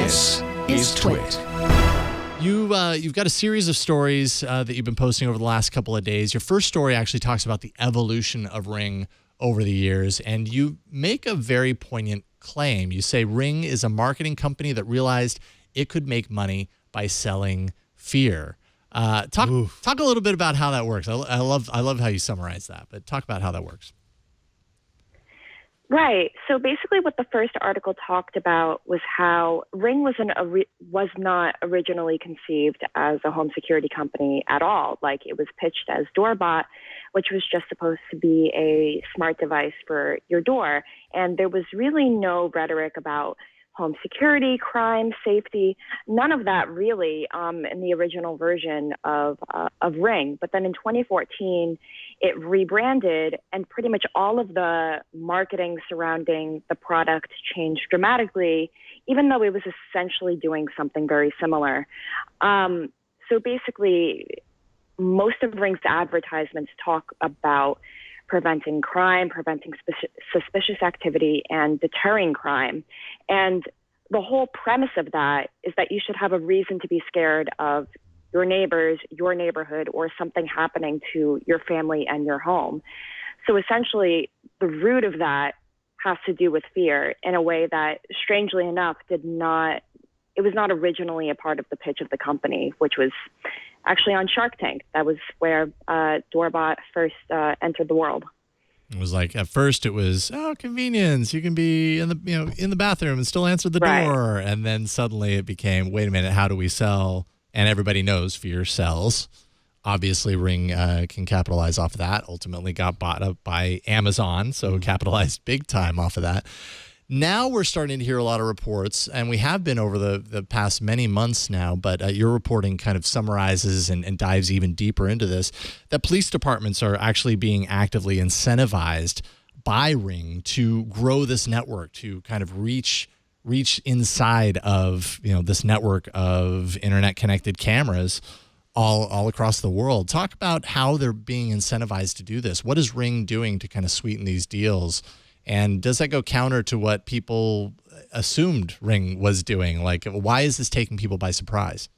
This is Twit. You've got a series of stories that you've been posting over the last couple of days. Your first story actually talks about the evolution of Ring over the years, and you make a very poignant claim. You say Ring is a marketing company that realized it could make money by selling fear. Talk a little bit about how that works. I love how you summarize that, but talk about how that works. Right. So basically what the first article talked about was how Ring was not originally conceived as a home security company at all. Like, it was pitched as doorbot, which was just supposed to be a smart device for your door. And there was really no rhetoric about home security, crime, safety, none of that really in the original version of Ring. But then in 2014, it rebranded, and pretty much all of the marketing surrounding the product changed dramatically, even though it was essentially doing something very similar. So basically, most of Ring's advertisements talk about preventing crime, preventing suspicious activity, and deterring crime. And the whole premise of that is that you should have a reason to be scared of your neighbors, your neighborhood, or something happening to your family and your home. So essentially, the root of that has to do with fear in a way that, strangely enough, it was not originally a part of the pitch of the company, which was actually on Shark Tank. That was where doorbot first entered the world. It was like, at first it was, convenience. You can be in the bathroom and still answer the door. And then suddenly it became, wait a minute, how do we sell? And everybody knows fear sells. Obviously, Ring can capitalize off of that. Ultimately got bought up by Amazon, so capitalized big time off of that. Now we're starting to hear a lot of reports, and we have been over the past many months now, but your reporting kind of summarizes and dives even deeper into this, that police departments are actually being actively incentivized by Ring to grow this network, to kind of reach inside of this network of internet-connected cameras all across the world. Talk about how they're being incentivized to do this. What is Ring doing to kind of sweeten these deals? And does that go counter to what people assumed Ring was doing? Like, why is this taking people by surprise?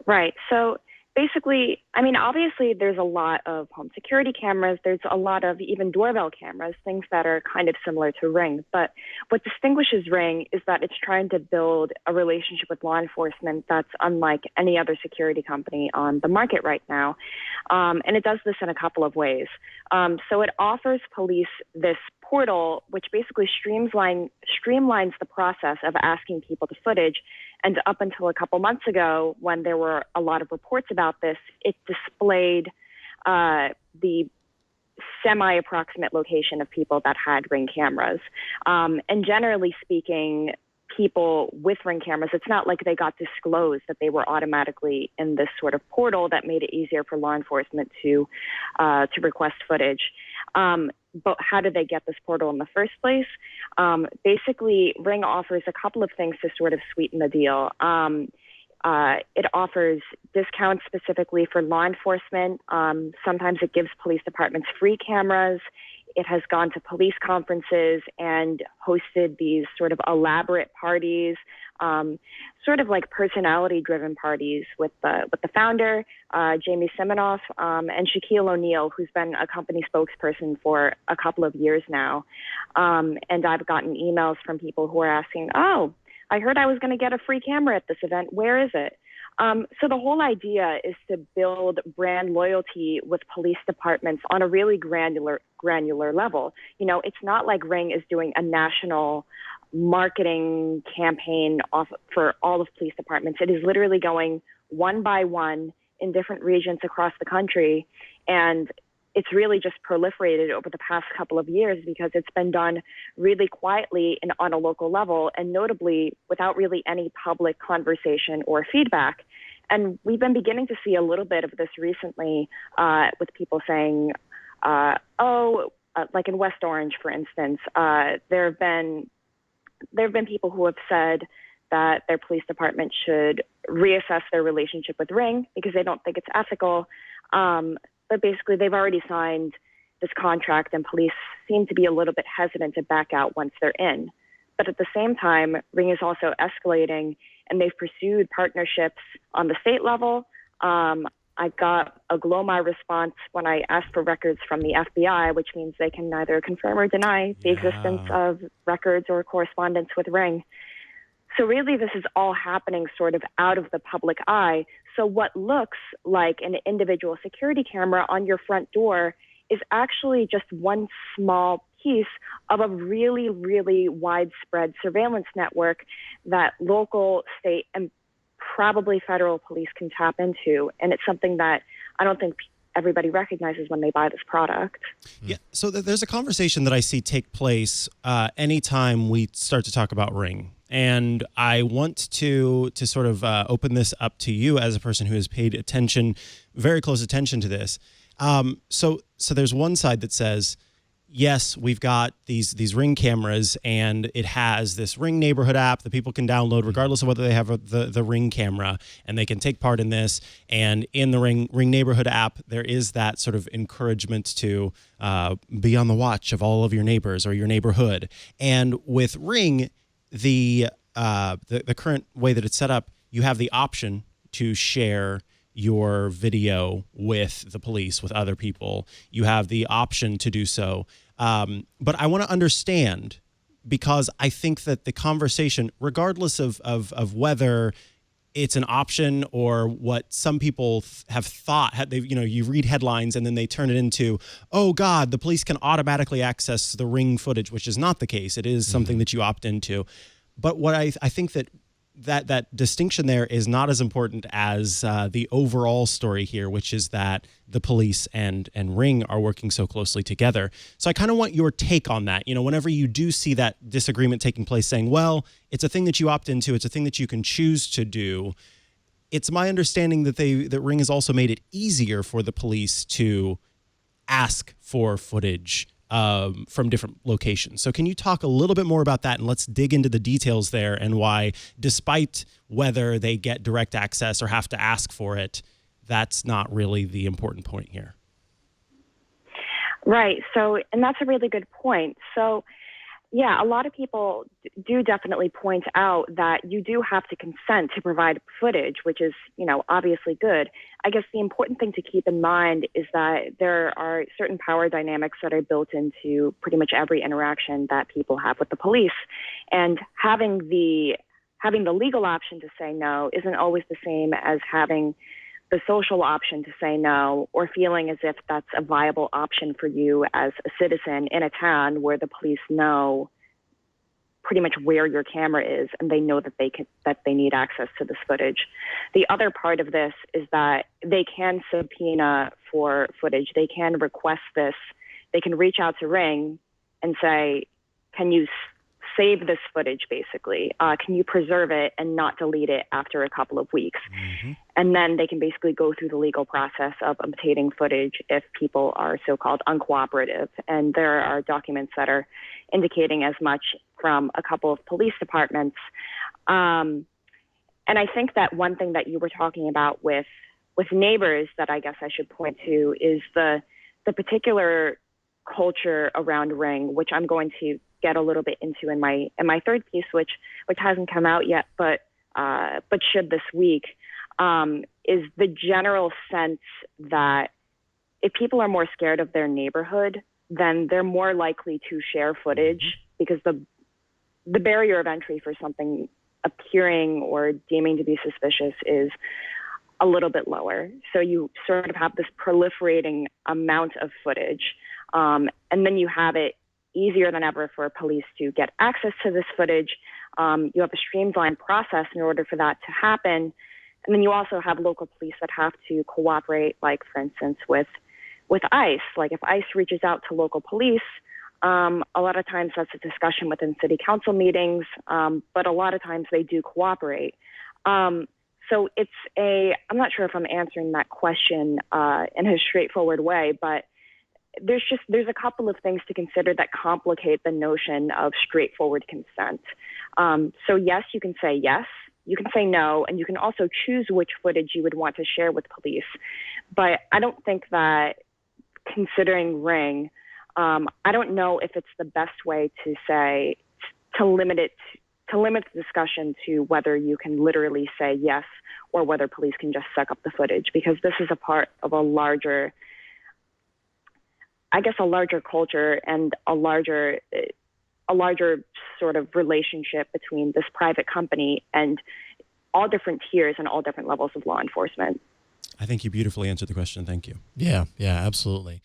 Right. So basically, obviously there's a lot of home security cameras. There's a lot of even doorbell cameras, things that are kind of similar to Ring. But what distinguishes Ring is that it's trying to build a relationship with law enforcement that's unlike any other security company on the market right now. And it does this in a couple of ways. So it offers police this portal, which basically streamlines the process of asking people to footage. And up until a couple months ago, when there were a lot of reports about this, it displayed the semi-approximate location of people that had Ring cameras. And generally speaking, people with Ring cameras, it's not like they got disclosed that they were automatically in this sort of portal that made it easier for law enforcement to request footage. But how did they get this portal in the first place? Basically, Ring offers a couple of things to sort of sweeten the deal. It offers discounts specifically for law enforcement. Sometimes it gives police departments free cameras. It has gone to police conferences and hosted these sort of elaborate parties, sort of like personality-driven parties with the founder, Jamie Siminoff, and Shaquille O'Neal, who's been a company spokesperson for a couple of years now. And I've gotten emails from people who are asking, I heard I was going to get a free camera at this event. Where is it? So the whole idea is to build brand loyalty with police departments on a really granular level. It's not like Ring is doing a national marketing campaign for all of police departments. It is literally going one by one in different regions across the country. And it's really just proliferated over the past couple of years because it's been done really quietly and on a local level, and notably without really any public conversation or feedback. And we've been beginning to see a little bit of this recently with people saying, like in West Orange, for instance, there have been people who have said that their police department should reassess their relationship with Ring because they don't think it's ethical. But basically, they've already signed this contract, and police seem to be a little bit hesitant to back out once they're in. But at the same time, Ring is also escalating, and they've pursued partnerships on the state level. I got a GLOMI response when I asked for records from the FBI, which means they can neither confirm or deny the existence of records or correspondence with Ring. So really, this is all happening sort of out of the public eye. So what looks like an individual security camera on your front door is actually just one small piece of a really, really widespread surveillance network that local, state, and probably federal police can tap into. And it's something that I don't think everybody recognizes when they buy this product. Yeah. So there's a conversation that I see take place anytime we start to talk about Ring. And I want to sort of open this up to you as a person who has paid attention, very close attention to this. So there's one side that says, yes, we've got these Ring cameras, and it has this Ring neighborhood app that people can download regardless of whether they have the Ring camera, and they can take part in this. And in the Ring neighborhood app, there is that sort of encouragement to be on the watch of all of your neighbors or your neighborhood. And with Ring, the current way that it's set up, you have the option to share your video with the police, with other people. You have the option to do so. But I want to understand, because I think that the conversation, regardless of whether it's an option or what some people have thought, you read headlines and then they turn it into, oh God, the police can automatically access the Ring footage, which is not the case. It is something that you opt into. But what I think that distinction there is not as important as the overall story here, which is that the police and Ring are working so closely together. So I kind of want your take on that. Whenever you do see that disagreement taking place, saying, well, it's a thing that you opt into, it's a thing that you can choose to do. It's my understanding that Ring has also made it easier for the police to ask for footage from different locations. So can you talk a little bit more about that, and let's dig into the details there and why, despite whether they get direct access or have to ask for it, that's not really the important point here. Right. So, and that's a really good point. So, yeah, a lot of people do definitely point out that you do have to consent to provide footage, which is, obviously good. I guess the important thing to keep in mind is that there are certain power dynamics that are built into pretty much every interaction that people have with the police. And having the legal option to say no isn't always the same as having the social option to say no, or feeling as if that's a viable option for you as a citizen in a town where the police know pretty much where your camera is, and they know that they need access to this footage. The other part of this is that they can subpoena for footage. They can request this. They can reach out to Ring and say, can you save this footage, basically? Can you preserve it and not delete it after a couple of weeks? Mm-hmm. And then they can basically go through the legal process of obtaining footage if people are so-called uncooperative. And there are documents that are indicating as much from a couple of police departments. And I think that one thing that you were talking about with neighbors that I guess I should point to is the particular culture around Ring, which I'm going to get a little bit into in my third piece, which hasn't come out yet, but should this week, is the general sense that if people are more scared of their neighborhood, then they're more likely to share footage, because the barrier of entry for something appearing or deeming to be suspicious is a little bit lower. So you sort of have this proliferating amount of footage, and then you have it easier than ever for police to get access to this footage. You have a streamlined process in order for that to happen. And then you also have local police that have to cooperate, like, for instance, with ICE. Like, if ICE reaches out to local police, a lot of times that's a discussion within city council meetings, but a lot of times they do cooperate. So I'm not sure if I'm answering that question in a straightforward way, but there's a couple of things to consider that complicate the notion of straightforward consent. So yes, you can say yes, you can say no, and you can also choose which footage you would want to share with police. But I don't think that, considering Ring, I don't know if it's the best way to say to limit the discussion to whether you can literally say yes or whether police can just suck up the footage, because this is a part of a larger culture and a larger sort of relationship between this private company and all different tiers and all different levels of law enforcement. I think you beautifully answered the question. Thank you. Yeah, absolutely.